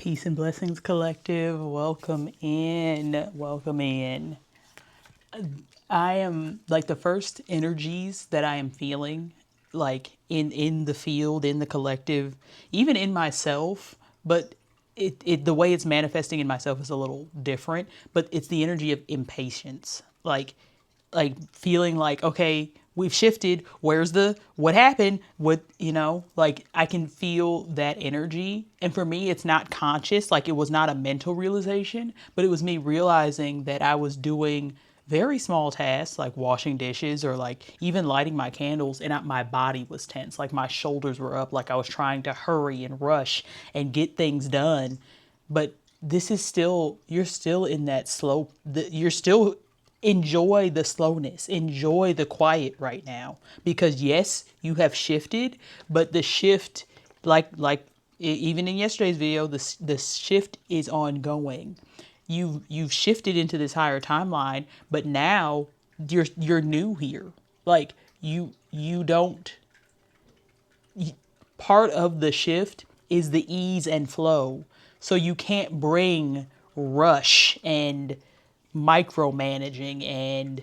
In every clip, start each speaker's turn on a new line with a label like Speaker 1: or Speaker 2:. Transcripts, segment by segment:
Speaker 1: Peace and blessings, collective. Welcome in. Welcome in. I am like the first energies that I am feeling, like in the field, in the collective, even in myself. But it the way it's manifesting in myself is a little different. But it's the energy of impatience, like feeling like, okay, we've shifted, where's the what happened, what, like I can feel that energy. And for me, it's not conscious, like it was not a mental realization, but it was me realizing that I was doing very small tasks like washing dishes or like even lighting my candles, and my body was tense, like my shoulders were up, like I was trying to hurry and rush and get things done. But this is still, you're still in that slow, you're still, enjoy the slowness, enjoy the quiet right now, because yes, you have shifted, but the shift, even in yesterday's video, the shift is ongoing. You've shifted into this higher timeline, but now you're new here. Like you don't, part of the shift is the ease and flow. So you can't bring rush and micromanaging and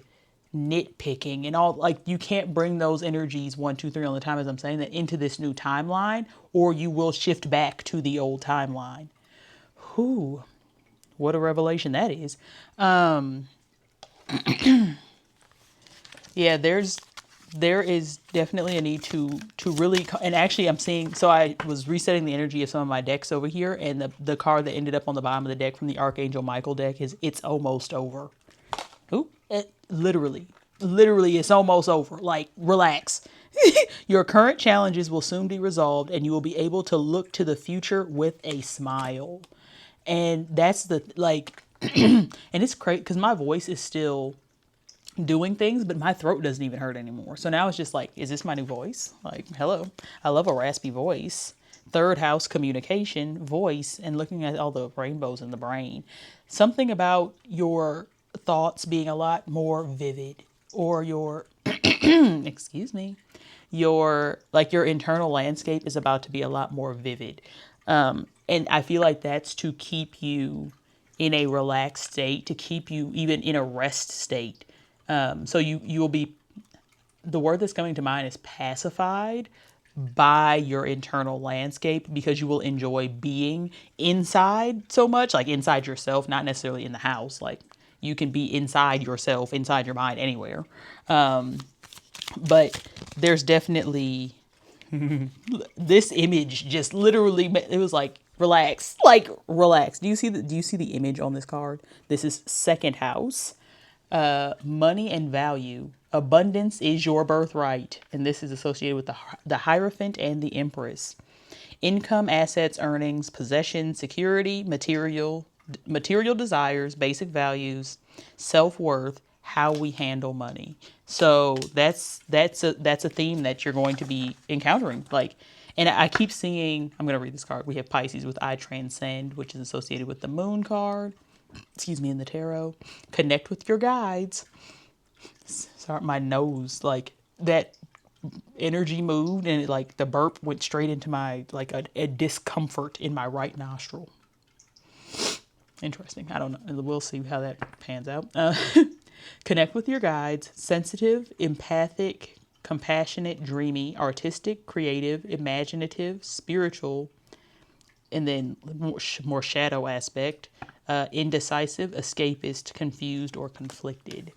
Speaker 1: nitpicking and all, like you can't bring those energies one, two, three on the time, as I'm saying that, into this new timeline, or you will shift back to the old timeline. Whew, what a revelation that is. Yeah, there is definitely a need to really, and actually I'm seeing, so I was resetting the energy of some of my decks over here, and the card that ended up on the bottom of the deck from the Archangel Michael deck is "It's almost over." Ooh, literally it's almost over, like relax. Your current challenges will soon be resolved, and you will be able to look to the future with a smile. And that's the, like, and it's crazy because my voice is still doing things, but my throat doesn't even hurt anymore. So now it's just like, is this my new voice? Like, hello, I love a raspy voice. Third house, communication, voice, and looking at all the rainbows in the brain. Something about your thoughts being a lot more vivid, or your, excuse me, your internal landscape is about to be a lot more vivid. And I feel like that's to keep you in a relaxed state, to keep you even in a rest state. So you will be, the word that's coming to mind is pacified by your internal landscape, because you will enjoy being inside so much, like inside yourself, not necessarily in the house. Like you can be inside yourself, inside your mind, anywhere. But there's definitely this image just literally, it was like relax. Do you see the image on this card? This is second house. Money and value. Abundance is your birthright, and this is associated with the Hierophant and the Empress. Income, assets, earnings, possession, security, material desires, basic values, self-worth, how we handle money. So that's a theme that you're going to be encountering. Like, and I keep seeing, I'm going to read this card. We have Pisces with I Transcend, which is associated with the Moon card, excuse me, in the tarot. Connect with your guides. Sorry, my nose, like that energy moved, and it, like the burp went straight into my, like a discomfort in my right nostril. Interesting. I don't know. We'll see how that pans out. Connect with your guides. Sensitive, empathic, compassionate, dreamy, artistic, creative, imaginative, spiritual, and then more shadow aspect. Indecisive, escapist, confused, or conflicted.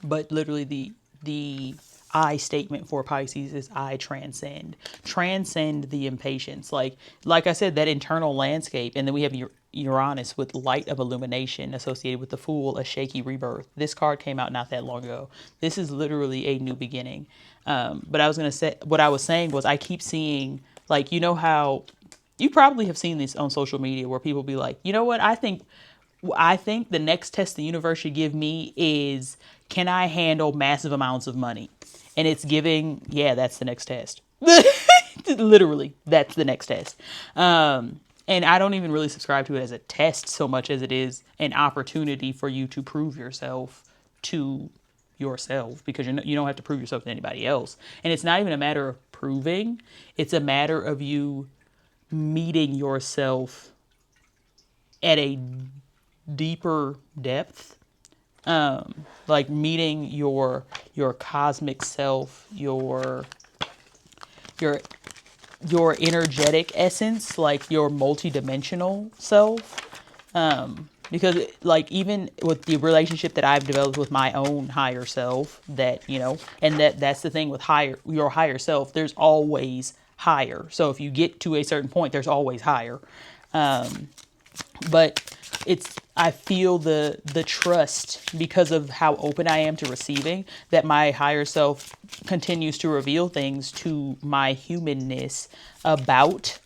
Speaker 1: But literally the I statement for Pisces is I transcend. Transcend the impatience. Like I said, that internal landscape. And then we have Uranus with light of illumination, associated with the Fool, a shaky rebirth. This card came out not that long ago. This is literally a new beginning. But I was going to say, what I was saying was, I keep seeing, like, you know how you probably have seen this on social media where people be like, you know what, I think the next test the universe should give me is, can I handle massive amounts of money? And it's giving, yeah, that's the next test. Literally, that's the next test. And I don't even really subscribe to it as a test so much as it is an opportunity for you to prove yourself to yourself, because you don't have to prove yourself to anybody else. And it's not even a matter of proving, it's a matter of you meeting yourself at a deeper depth, like meeting your cosmic self, your your energetic essence, like your multidimensional self. Because like even with the relationship that I've developed with my own higher self, that and that's the thing with your higher self, there's always higher. So if you get to a certain point, there's always higher. But I feel the trust because of how open I am to receiving, that my higher self continues to reveal things to my humanness about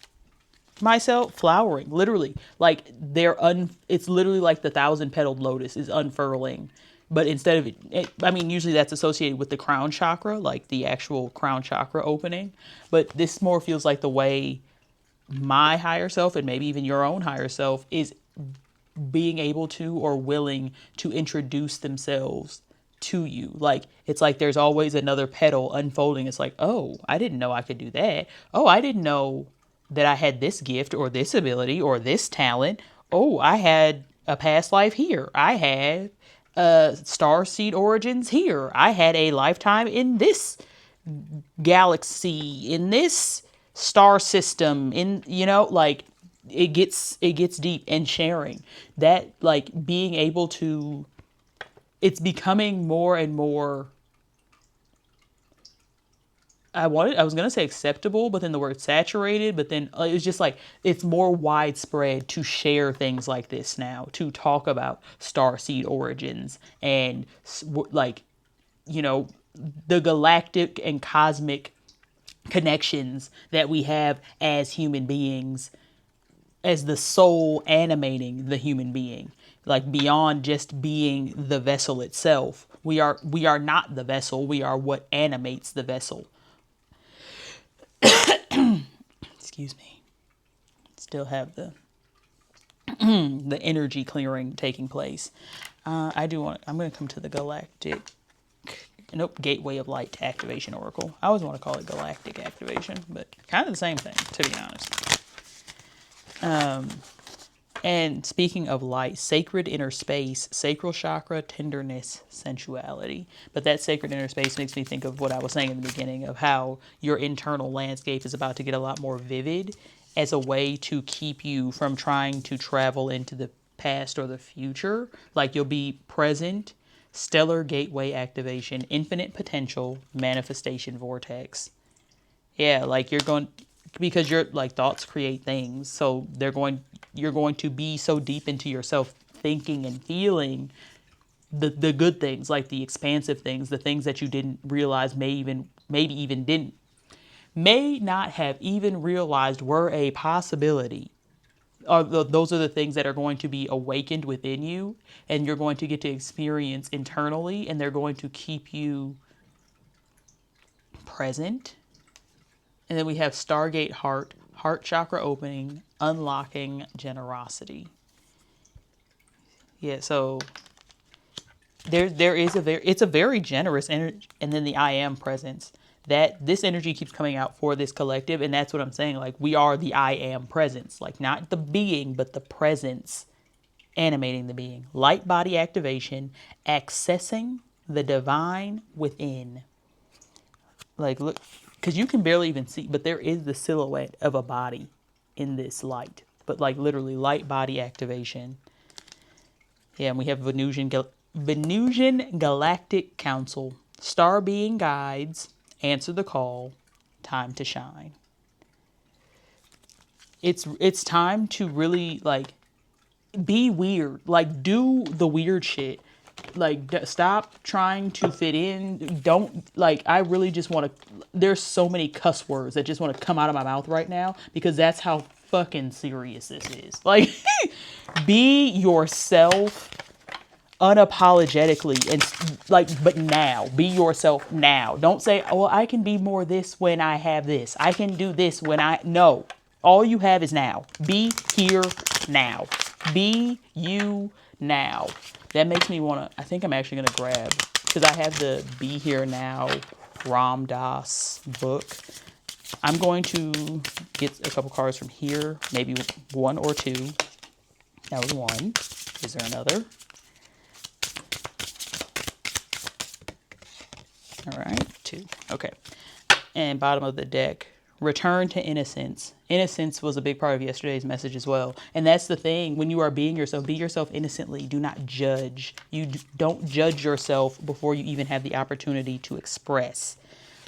Speaker 1: myself flowering, literally, like it's literally like the 1,000-petaled lotus is unfurling. But instead of I mean, usually that's associated with the crown chakra, like the actual crown chakra opening, but this more feels like the way my higher self, and maybe even your own higher self, is being able to or willing to introduce themselves to you. Like it's like there's always another petal unfolding. It's like, oh, I didn't know I could do that. Oh, I didn't know that I had this gift or this ability or this talent. Oh, I had a past life here. I had star seed origins here. I had a lifetime in this galaxy, in this star system, in like it gets deep. And sharing that, like being able to, it's becoming more and more, I was going to say acceptable, but then the word saturated, but then it's just like, it's more widespread to share things like this now, to talk about starseed origins and like, the galactic and cosmic connections that we have as human beings, as the soul animating the human being, like beyond just being the vessel itself. We are not the vessel, we are what animates the vessel. Excuse me. Still have the the energy clearing taking place. I'm going to come to the galactic, gateway of light activation oracle. I always want to call it galactic activation, but kind of the same thing, to be honest. And speaking of light, sacred inner space, sacral chakra, tenderness, sensuality. But that sacred inner space makes me think of what I was saying in the beginning of how your internal landscape is about to get a lot more vivid, as a way to keep you from trying to travel into the past or the future. Like you'll be present, stellar gateway activation, infinite potential, manifestation vortex. Yeah, like you're going, because your like thoughts create things. So you're going to be so deep into yourself, thinking and feeling the good things, like the expansive things, the things that you didn't realize may not have even realized were a possibility. Those are the things that are going to be awakened within you, and you're going to get to experience internally, and they're going to keep you present. And then we have Stargate Heart, heart chakra opening, unlocking generosity. Yeah, so there is it's a very generous energy. And then the I am presence, that this energy keeps coming out for this collective. And that's what I'm saying. Like we are the I am presence, like not the being, but the presence animating the being. Light body activation, accessing the divine within. Like, look, because you can barely even see, but there is the silhouette of a body in this light. But like literally light body activation. Yeah, and we have Venusian Galactic Council. Star being guides, answer the call, time to shine. It's time to really like be weird. Like do the weird shit. Like stop trying to fit in. Don't, like, I really just want to, there's so many cuss words that just want to come out of my mouth right now, because that's how fucking serious this is. Like be yourself unapologetically, and like, but now be yourself now. Don't say, oh, I can be more this when I have this, I can do this when no, all you have is now. Be here now. Be you now. That makes me want to, I think I'm actually going to grab, because I have the Be Here Now Ram Dass book. I'm going to get a couple cards from here, maybe one or two. That was one. Is there another? All right, two. Okay. And bottom of the deck, return to innocence. Innocence was a big part of yesterday's message as well. And that's the thing. When you are being yourself, be yourself innocently. Do not judge. Don't judge yourself before you even have the opportunity to express.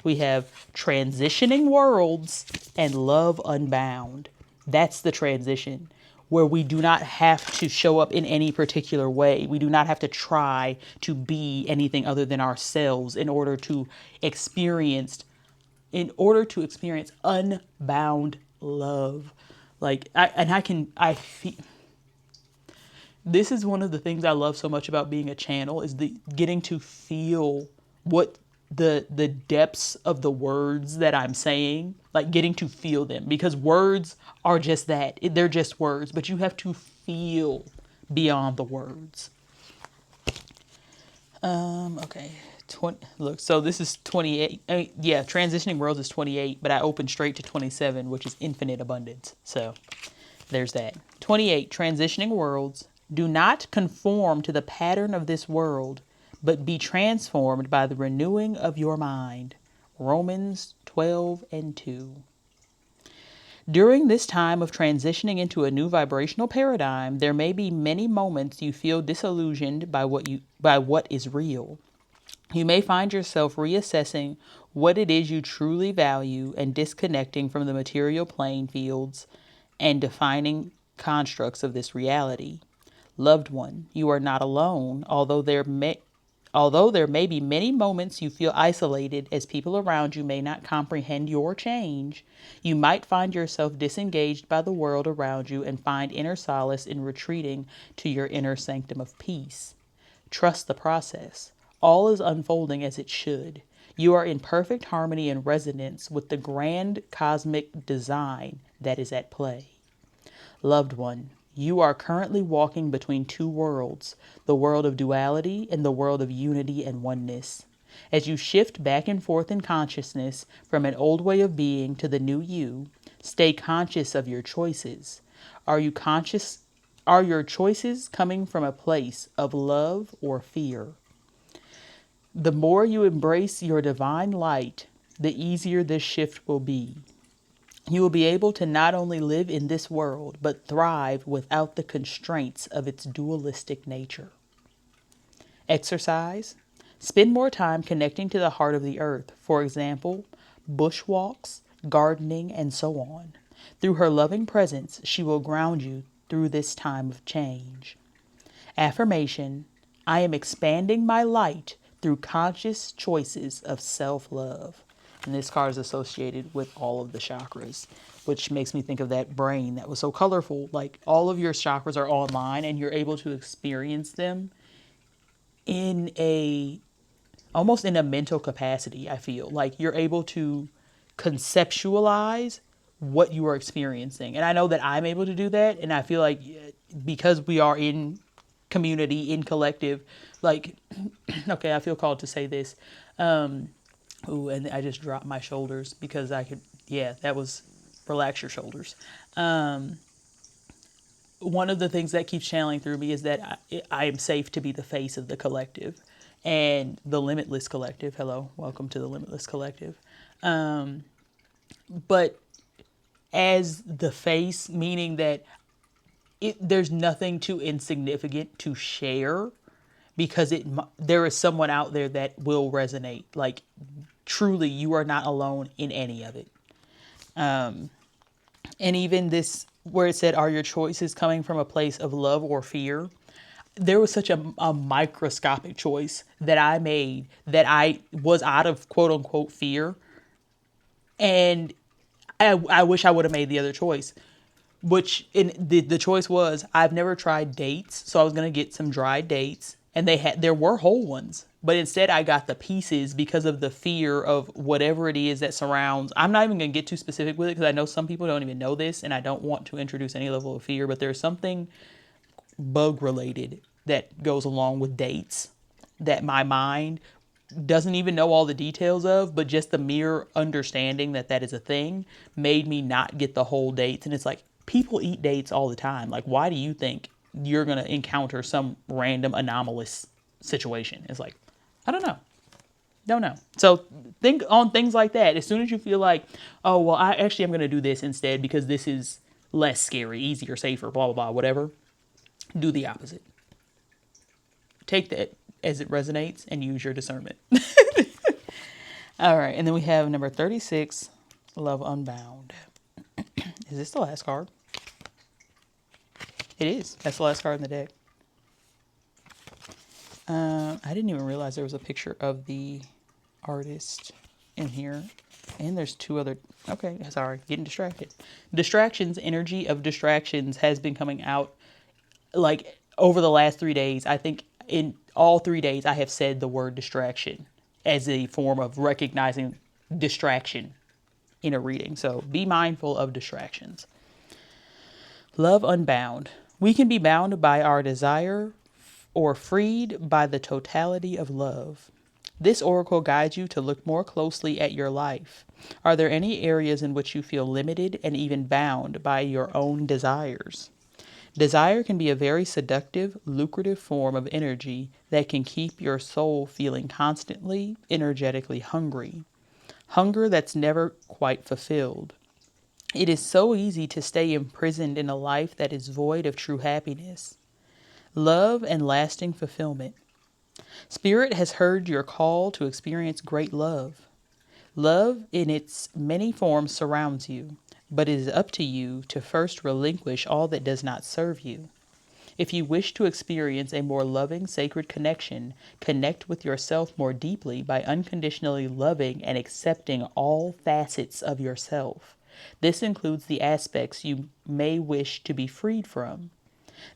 Speaker 1: We have transitioning worlds and love unbound. That's the transition where we do not have to show up in any particular way. We do not have to try to be anything other than ourselves in order to experience unbound love. Like I feel this is one of the things I love so much about being a channel is the getting to feel what the depths of the words that I'm saying, like getting to feel them, because words are just that. They're just words, but you have to feel beyond the words. Okay. Look, so this is 28. Yeah, transitioning worlds is 28, but I opened straight to 27, which is infinite abundance. So there's that. 28, transitioning worlds. Do not conform to the pattern of this world, but be transformed by the renewing of your mind. Romans 12 and 2. During this time of transitioning into a new vibrational paradigm, there may be many moments you feel disillusioned by what is real. You may find yourself reassessing what it is you truly value and disconnecting from the material playing fields and defining constructs of this reality. Loved one, you are not alone, although there may be many moments you feel isolated as people around you may not comprehend your change. You might find yourself disengaged by the world around you and find inner solace in retreating to your inner sanctum of peace. Trust the process. All is unfolding as it should. You are in perfect harmony and resonance with the grand cosmic design that is at play. Loved one, you are currently walking between two worlds, the world of duality and the world of unity and oneness. As you shift back and forth in consciousness from an old way of being to the new you, stay conscious of your choices. Are your choices coming from a place of love or fear? The more you embrace your divine light, the easier this shift will be. You will be able to not only live in this world, but thrive without the constraints of its dualistic nature. Exercise. Spend more time connecting to the heart of the earth. For example, bushwalks, gardening, and so on. Through her loving presence, she will ground you through this time of change. Affirmation. I am expanding my light through conscious choices of self-love. And this card is associated with all of the chakras, which makes me think of that brain that was so colorful. Like all of your chakras are online and you're able to experience them in almost in a mental capacity. I feel like you're able to conceptualize what you are experiencing. And I know that I'm able to do that. And I feel like because we are in community, in collective, like, okay, I feel called to say this. Ooh, and I just dropped my shoulders because that was relax your shoulders. One of the things that keeps channeling through me is that I am safe to be the face of the collective and the Limitless Collective. Hello, welcome to the Limitless Collective. But as the face, meaning that there's nothing too insignificant to share because there is someone out there that will resonate. Like truly, you are not alone in any of it. And even this, where it said, are your choices coming from a place of love or fear? There was such a microscopic choice that I made that I was out of quote unquote fear. And I wish I would have made the other choice, which the choice was I've never tried dates. So I was going to get some dried dates and there were whole ones, but instead I got the pieces because of the fear of whatever it is that surrounds. I'm not even going to get too specific with it because I know some people don't even know this and I don't want to introduce any level of fear, but there's something bug related that goes along with dates that my mind doesn't even know all the details of, but just the mere understanding that that is a thing made me not get the whole dates. And it's like, people eat dates all the time. Like, why do you think you're going to encounter some random anomalous situation. It's like, I don't know. Don't know. So think on things like that. As soon as you feel like, oh, well, I'm going to do this instead because this is less scary, easier, safer, blah, blah, blah, whatever. Do the opposite. Take that as it resonates and use your discernment. All right. And then we have number 36, Love Unbound. Is this the last card? It is. That's the last card in the deck. I didn't even realize there was a picture of the artist in here. And there's two other. Okay, sorry. Getting distracted. Distractions, energy of distractions has been coming out like over the last 3 days. I think in all 3 days I have said the word distraction as a form of recognizing distraction in a reading. So be mindful of distractions. Love unbound. We can be bound by our desire or freed by the totality of love. This oracle guides you to look more closely at your life. Are there any areas in which you feel limited and even bound by your own desires? Desire can be a very seductive, lucrative form of energy that can keep your soul feeling constantly, energetically hungry. Hunger that's never quite fulfilled. It is so easy to stay imprisoned in a life that is void of true happiness, love, and lasting fulfillment. Spirit has heard your call to experience great love. Love in its many forms surrounds you, but it is up to you to first relinquish all that does not serve you. If you wish to experience a more loving, sacred connection, connect with yourself more deeply by unconditionally loving and accepting all facets of yourself. This includes the aspects you may wish to be freed from.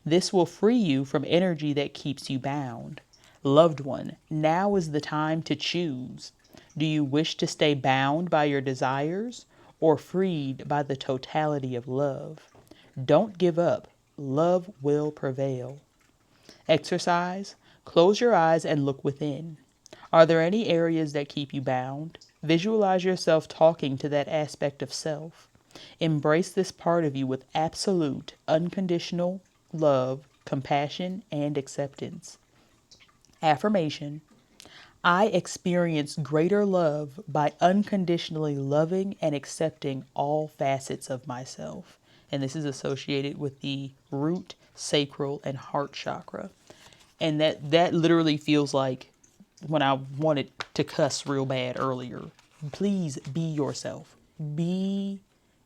Speaker 1: This will free you from energy that keeps you bound. Loved one, now is the time to choose. Do you wish to stay bound by your desires or freed by the totality of love? Don't give up. Love will prevail. Exercise. Close your eyes and look within. Are there any areas that keep you bound? Visualize yourself talking to that aspect of self. Embrace this part of you with absolute, unconditional love, compassion, and acceptance. Affirmation. I experience greater love by unconditionally loving and accepting all facets of myself. And this is associated with the root, sacral, and heart chakra. And that literally feels like when I wanted to cuss real bad earlier. Please be yourself. Be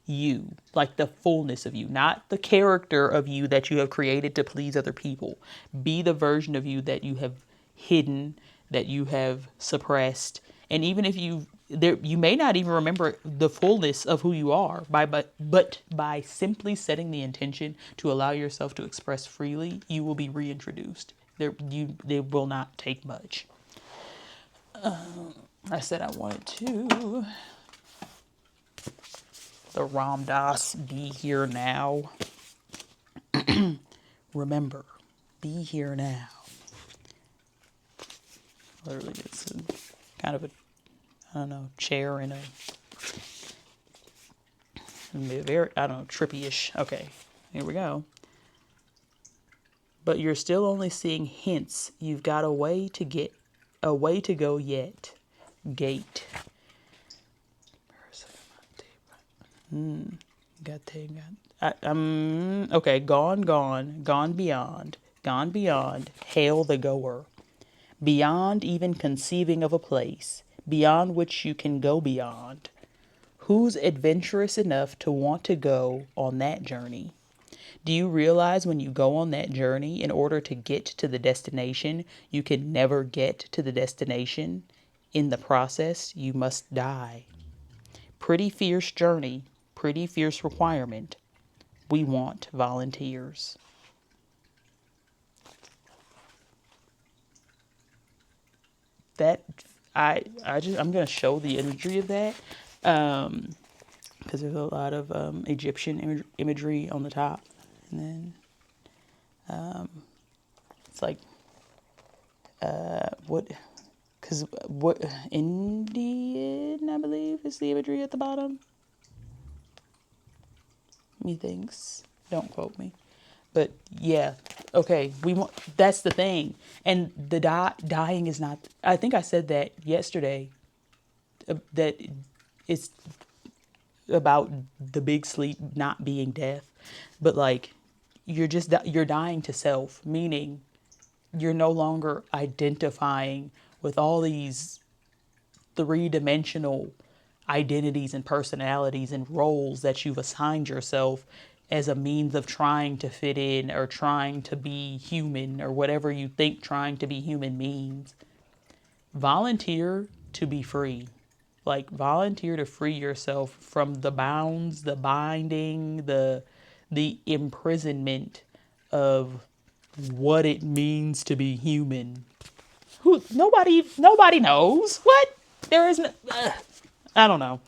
Speaker 1: you, like the fullness of you, not the character of you that you have created to please other people. Be the version of you that you have hidden, that you have suppressed. And even if you may not even remember the fullness of who you are, but by simply setting the intention to allow yourself to express freely, you will be reintroduced. They will not take much. I said I wanted to. The Ram Dass, be here now. Remember, be here now. Literally, it's kind of chair in a very, trippy-ish. Okay, here we go. But you're still only seeing hints. You've got a way to go yet. Gate. Okay, gone beyond, hail the goer. Beyond even conceiving of a place, beyond which you can go beyond. Who's adventurous enough to want to go on that journey? Do you realize when you go on that journey, in order to get to the destination, you can never get to the destination? In the process, you must die. Pretty fierce journey, pretty fierce requirement. We want volunteers. That I'm gonna show the imagery of that because there's a lot of Egyptian imagery on the top, and then it's like what Indian, I believe, is the imagery at the bottom. Methinks, don't quote me, but yeah, Okay, we want, that's the thing. And the dying is not, I think I said that yesterday, that it's about the big sleep not being death, but like you're dying to self, meaning you're no longer identifying with all these three-dimensional identities and personalities and roles that you've assigned yourself as a means of trying to fit in or trying to be human or whatever you think trying to be human means. Volunteer to be free. Like, volunteer to free yourself from the bounds, the binding, the imprisonment of what it means to be human. Who nobody knows. What? There is no, I don't know.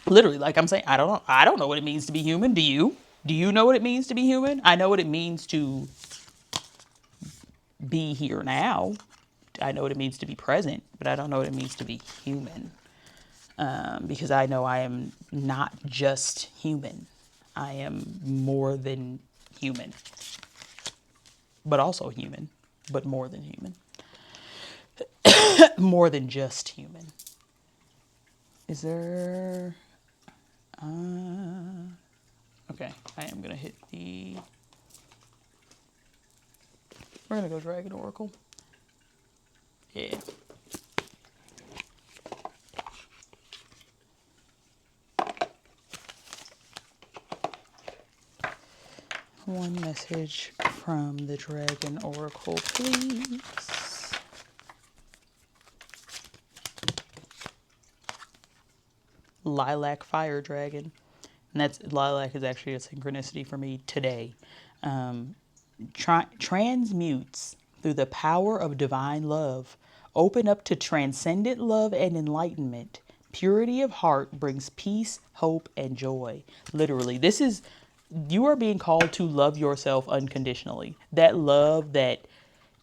Speaker 1: Literally, like I'm saying, I don't know what it means to be human. Do you? Do you know what it means to be human? I know what it means to be here now. I know what it means to be present, but I don't know what it means to be human. Because I know I am not just human. I am more than human, but also human, but more than human, more than just human. Is there? Okay, I am gonna hit the. We're gonna go Dragon Oracle. Yeah. One message from the Dragon Oracle, please. Lilac Fire Dragon. And that's, lilac is actually a synchronicity for me today. Transmutes through the power of divine love. Open up to transcendent love and enlightenment. Purity of heart brings peace, hope, and joy. Literally, this is, you are being called to love yourself unconditionally. That love that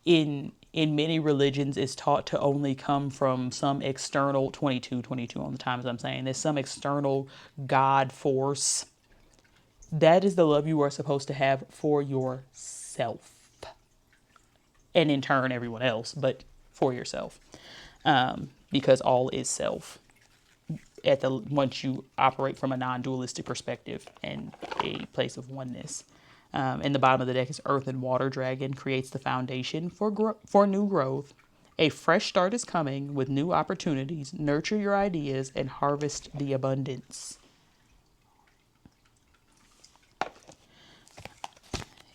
Speaker 1: in many religions is taught to only come from some external, 22 on the times I'm saying, there's some external God force. That is the love you are supposed to have for yourself. And in turn, everyone else, but for yourself. Because all is self. Once you operate from a non-dualistic perspective and a place of oneness. In the bottom of the deck is Earth and Water Dragon, creates the foundation for new growth. A fresh start is coming with new opportunities. Nurture your ideas and harvest the abundance.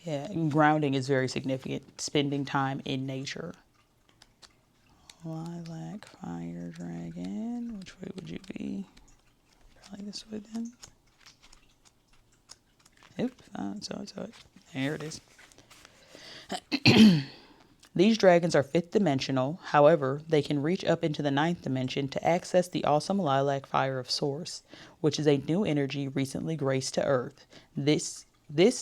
Speaker 1: Yeah, grounding is very significant. Spending time in nature. Lilac Fire Dragon. Which way would you be? Probably this way then. Oops, so there it is. These dragons are fifth dimensional. However, they can reach up into the ninth dimension to access the awesome lilac fire of Source, which is a new energy recently graced to Earth. This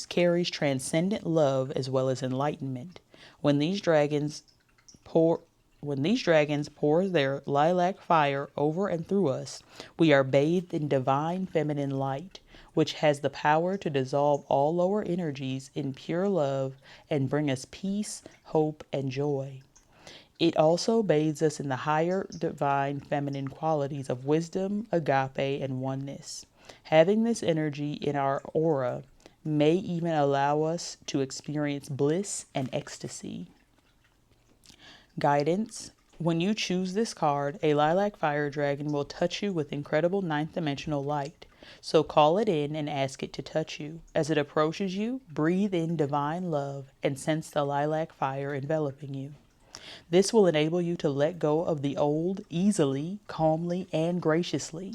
Speaker 1: carries transcendent love as well as enlightenment. When these dragons pour their lilac fire over and through us, we are bathed in divine feminine light, which has the power to dissolve all lower energies in pure love and bring us peace, hope, and joy. It also bathes us in the higher divine feminine qualities of wisdom, agape, and oneness. Having this energy in our aura may even allow us to experience bliss and ecstasy. Guidance. When you choose this card, a lilac fire dragon will touch you with incredible ninth dimensional light. So call it in and ask it to touch you. As it approaches you, breathe in divine love and sense the lilac fire enveloping you. This will enable you to let go of the old easily, calmly, and graciously.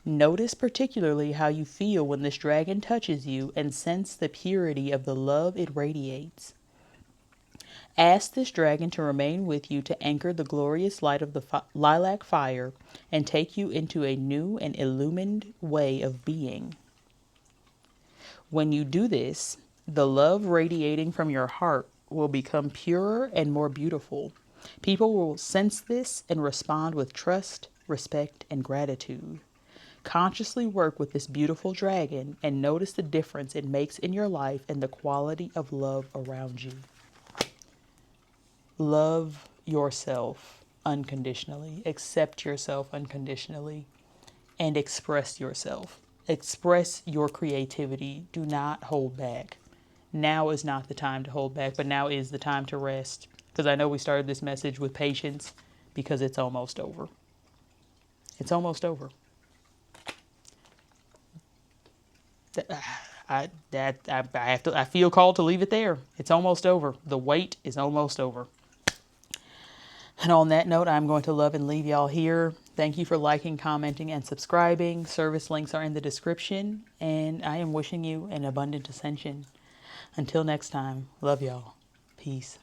Speaker 1: Notice particularly how you feel when this dragon touches you and sense the purity of the love it radiates. Ask this dragon to remain with you to anchor the glorious light of the lilac fire and take you into a new and illumined way of being. When you do this, the love radiating from your heart will become purer and more beautiful. People will sense this and respond with trust, respect, and gratitude. Consciously work with this beautiful dragon and notice the difference it makes in your life and the quality of love around you. Love yourself unconditionally. Accept yourself unconditionally. And express yourself. Express your creativity. Do not hold back. Now is not the time to hold back, but now is the time to rest. Because I know we started this message with patience because it's almost over. It's almost over. I feel called to leave it there. It's almost over. The wait is almost over. And on that note, I'm going to love and leave y'all here. Thank you for liking, commenting, and subscribing. Service links are in the description. And I am wishing you an abundant ascension. Until next time, love y'all. Peace.